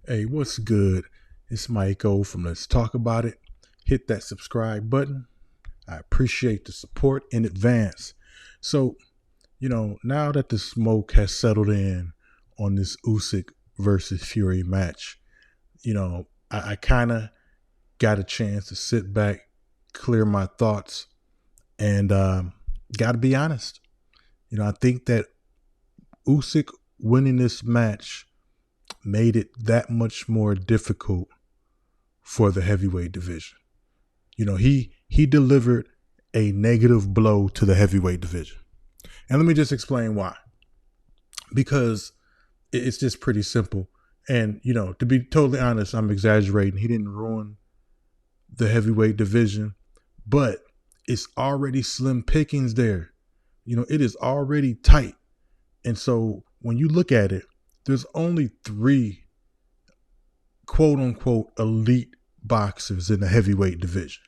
Hey, what's good? It's MikeO from Let's Talk About It. Hit that subscribe button. I appreciate the support in advance. So, now that the smoke has settled in on this Usyk versus Fury match, I kind of got a chance to sit back, clear my thoughts, and got to be honest. I think that Usyk winning this match made it that much more difficult for the heavyweight division. He delivered a negative blow to the heavyweight division. And let me just explain why. Because it's just pretty simple. And, to be totally honest, I'm exaggerating. He didn't ruin the heavyweight division, but it's already slim pickings there. It is already tight. And so when you look at it, there's only three quote unquote elite boxers in the heavyweight division.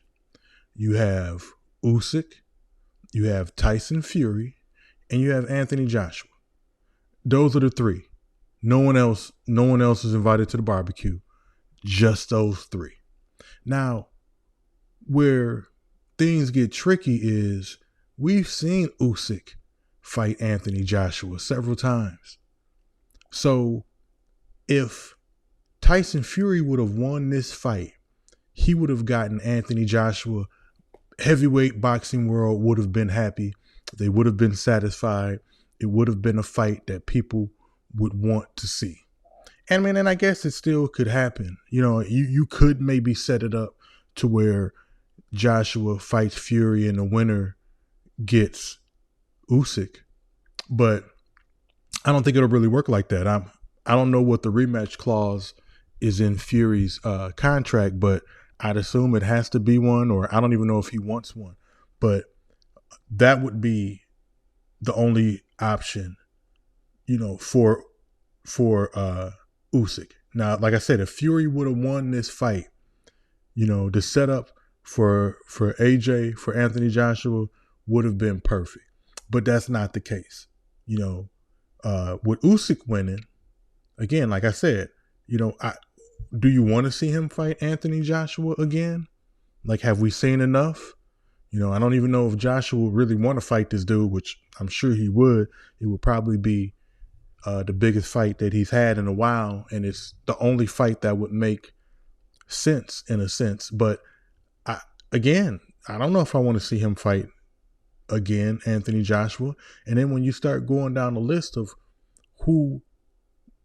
You have Usyk, you have Tyson Fury, and you have Anthony Joshua. Those are the three. No one else is invited to the barbecue. Just those three. Now, where things get tricky is we've seen Usyk fight Anthony Joshua several times. So if Tyson Fury would have won this fight, he would have gotten Anthony Joshua. Heavyweight boxing world would have been happy. They would have been satisfied. It would have been a fight that people would want to see. And I guess it still could happen. You could maybe set it up to where Joshua fights Fury and the winner gets Usyk. But I don't think it'll really work like that. I don't know what the rematch clause is in Fury's contract, but I'd assume it has to be one, or I don't even know if he wants one. But that would be the only option, for Usyk. Now, like I said, if Fury would have won this fight, the setup for AJ, for Anthony Joshua would have been perfect. But that's not the case. With Usyk winning, again, like I said, do you want to see him fight Anthony Joshua again? Like, have we seen enough? I don't even know if Joshua would really want to fight this dude, which I'm sure he would. It would probably be the biggest fight that he's had in a while, and it's the only fight that would make sense in a sense. But I don't know if I want to see him fight again, Anthony Joshua. And then when you start going down the list of who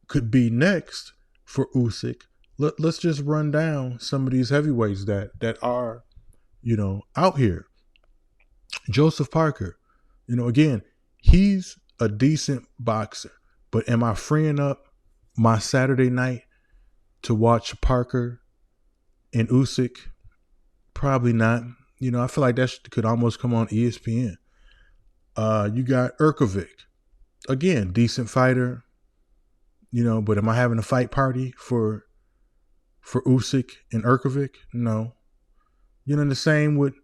could be next for Usyk, let's just run down some of these heavyweights that are, out here. Joseph Parker, again, he's a decent boxer, but am I freeing up my Saturday night to watch Parker and Usyk? Probably not. I feel like that could almost come on ESPN. You got Urkovic, again, decent fighter, but am I having a fight party for Usyk and Urkovic? No. The same with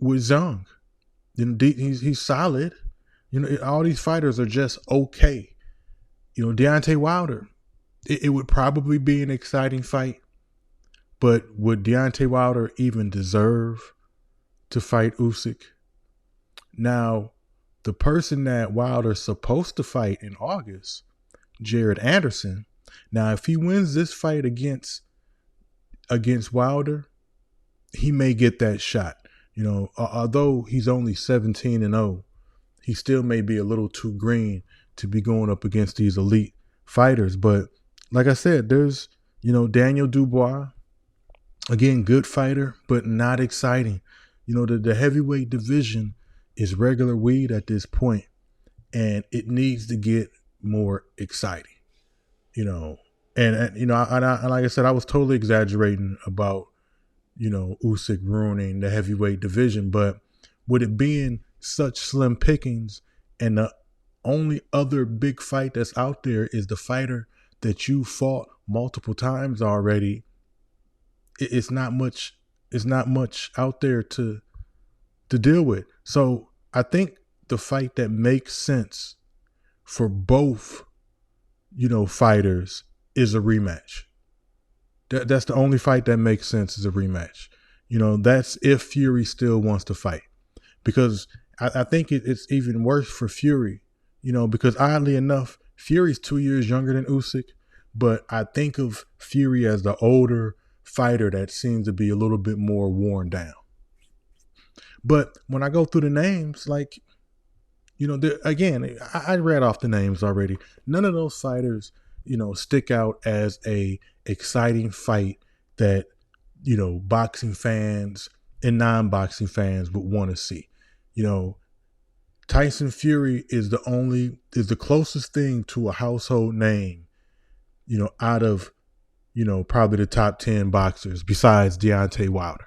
Zhang. He's solid. All these fighters are just okay. Deontay Wilder, it would probably be an exciting fight, but would Deontay Wilder even deserve to fight Usyk? Now, the person that Wilder's supposed to fight in August, Jared Anderson. Now, if he wins this fight against Wilder, he may get that shot. Although he's only 17-0, he still may be a little too green to be going up against these elite fighters. But like I said, there's, Daniel Dubois, again, good fighter, but not exciting. The heavyweight division is regular weed at this point, and it needs to get more exciting. And like I said, I was totally exaggerating about, Usyk ruining the heavyweight division, but with it being such slim pickings and the only other big fight that's out there is the fighter that you fought multiple times already, it's not much out there to deal with. So I think the fight that makes sense for both, fighters is a rematch. That's the only fight that makes sense as a rematch. That's if Fury still wants to fight. Because I think it's even worse for Fury, because oddly enough, Fury's 2 years younger than Usyk, but I think of Fury as the older fighter that seems to be a little bit more worn down. But when I go through the names, like, again, I read off the names already. None of those fighters, stick out as a exciting fight that, boxing fans and non-boxing fans would want to see. Tyson Fury is the closest thing to a household name, out of, probably the top 10 boxers besides Deontay Wilder.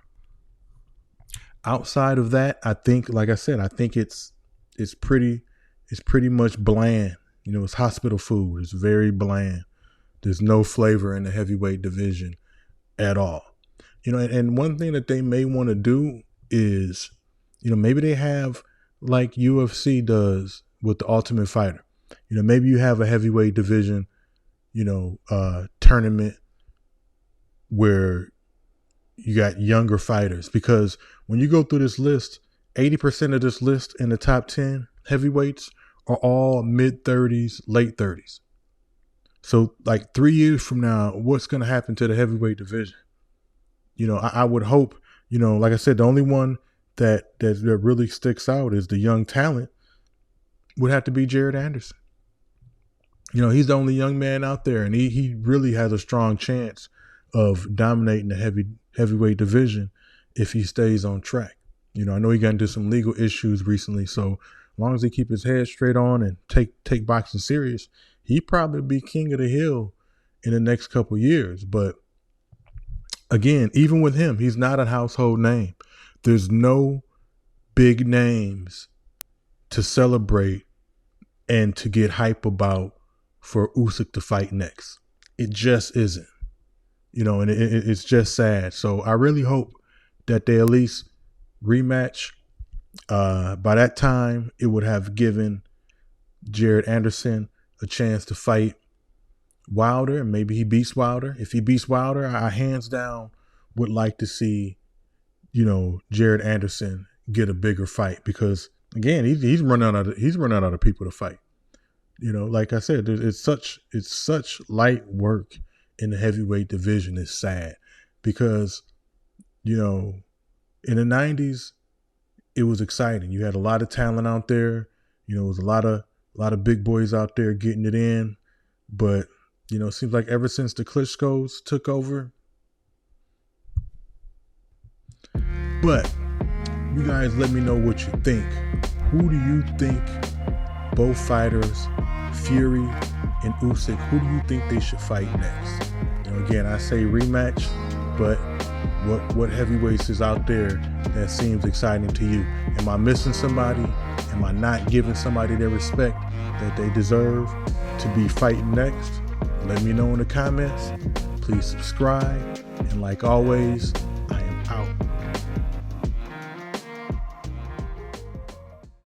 Outside of that, I think, like I said, I think it's pretty much bland. It's hospital food. It's very bland. There's no flavor in the heavyweight division at all. And one thing that they may want to do is, maybe they have like UFC does with the Ultimate Fighter. Maybe you have a heavyweight division, tournament where you got younger fighters, because when you go through this list, 80% of this list in the top 10 heavyweights are all mid-30s, late 30s. So like 3 years from now, what's going to happen to the heavyweight division? I would hope, like I said, the only one that really sticks out is the young talent would have to be Jared Anderson. He's the only young man out there, and he really has a strong chance of dominating the heavyweight division if he stays on track. I know he got into some legal issues recently, so as long as he keep his head straight on and take boxing serious, he'd probably be king of the hill in the next couple years. But again, even with him, he's not a household name. There's no big names to celebrate and to get hype about for Usyk to fight next. It just isn't. And it's just sad. So I really hope that they at least rematch. By that time, it would have given Jared Anderson a chance to fight Wilder, and maybe he beats Wilder. If he beats Wilder, I hands down would like to see, Jared Anderson get a bigger fight, because again, he's running out of people to fight. Like I said, it's such light work in the heavyweight division. Is sad because, in the 90s, it was exciting. You had a lot of talent out there. It was a lot of big boys out there getting it in. But, it seems like ever since the Klitschko's took over. But you guys let me know what you think. Who do you think, both fighters, Fury and Usyk, who do you think they should fight next? Again, I say rematch, but what heavyweights is out there that seems exciting to you? Am I missing somebody? Am I not giving somebody their respect that they deserve to be fighting next? Let me know in the comments. Please subscribe. And like always,